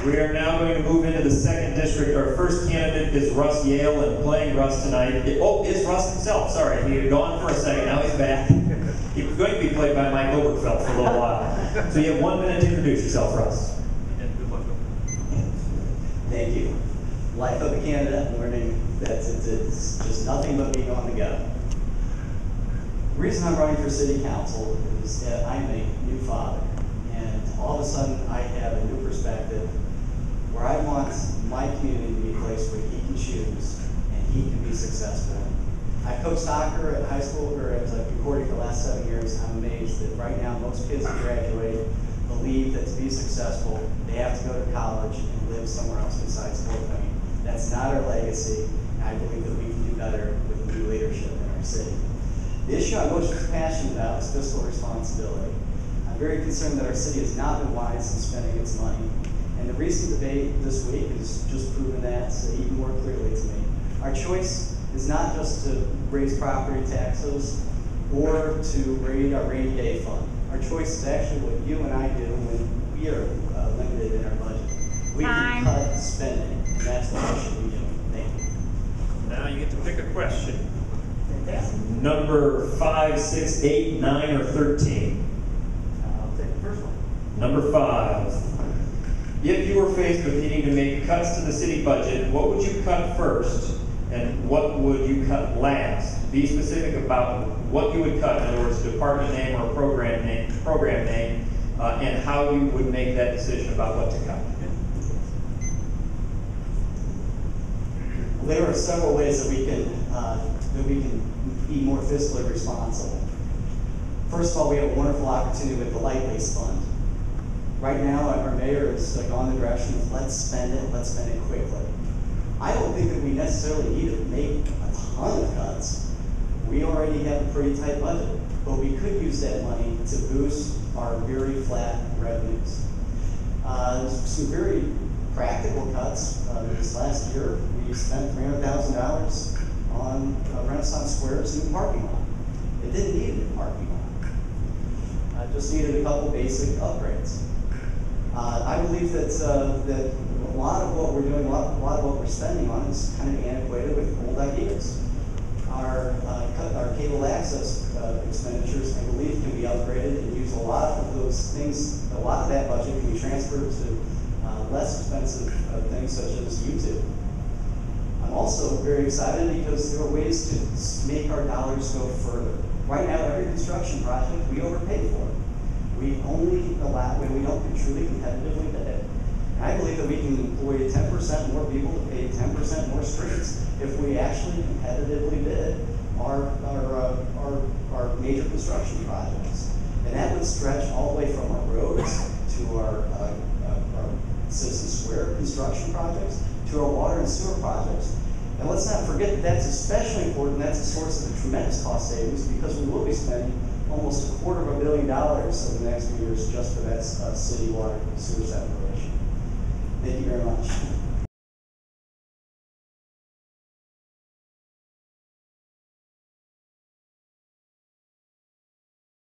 We are now going to move into the second district. Our first candidate is Russ Jehl, and playing Russ tonight. Is Russ himself. Sorry, he had gone for a second. Now he's back. He was going to be played by Mike Oberfeld for a little while. So you have 1 minute to introduce yourself, Russ. And good luck. Thank you. Life of a candidate, learning that it's just nothing but being on the go. The reason I'm running for city council is that I'm a new father, and all of a sudden I have a new perspective where I want my community to be a place where he can choose and he can be successful. I've coached soccer at high school, or as I've recorded for the last 7 years. I'm amazed that right now most kids who graduate believe that to be successful, they have to go to college and live somewhere else besides Fort Wayne. That's not our legacy, and I believe that we can do better with new leadership in our city. The issue I'm most passionate about is fiscal responsibility. I'm very concerned that our city has not been wise in spending its money. And the recent debate this week has just proven that even more clearly to me. Our choice is not just to raise property taxes or to raid our rainy day fund. Our choice is actually what you and I do when we are limited in our budget. We can cut spending, and that's what we should be doing. Thank you. Now you get to pick a question. Number 5, 6, 8, 9, or 13? I'll take the first one. Number 5. If you were faced with needing to make cuts to the city budget, what would you cut first, and what would you cut last? Be specific about what you would cut, in other words, department name or program name, and how you would make that decision about what to cut. Well, there are several ways that we can be more fiscally responsible. First of all, we have a wonderful opportunity with the light waste fund. Right now, our mayor has gone the direction of let's spend it quickly. I don't think that we necessarily need to make a ton of cuts. We already have a pretty tight budget, but we could use that money to boost our very flat revenues. Some very practical cuts. This last year, we spent $300,000 on Renaissance Square's new parking lot. It didn't need a new parking lot. It just needed a couple basic upgrades. I believe that a lot of what we're doing, a lot of what we're spending on is kind of antiquated with old ideas. Our cable access expenditures, I believe, can be upgraded and use a lot of those things. A lot of that budget can be transferred to less expensive things such as YouTube. I'm also very excited because there are ways to make our dollars go further. Right now, every construction project we overpay for. We only allow when we don't truly competitively bid it. And I believe that we can employ 10% more people to pay 10% more streets if we actually competitively bid our major construction projects. And that would stretch all the way from our roads to our Citizen Square construction projects to our water and sewer projects. And let's not forget that that's especially important. That's a source of a tremendous cost savings because we will be spending almost $250 million over the next few years just for that city water and sewer separation. Thank you very much.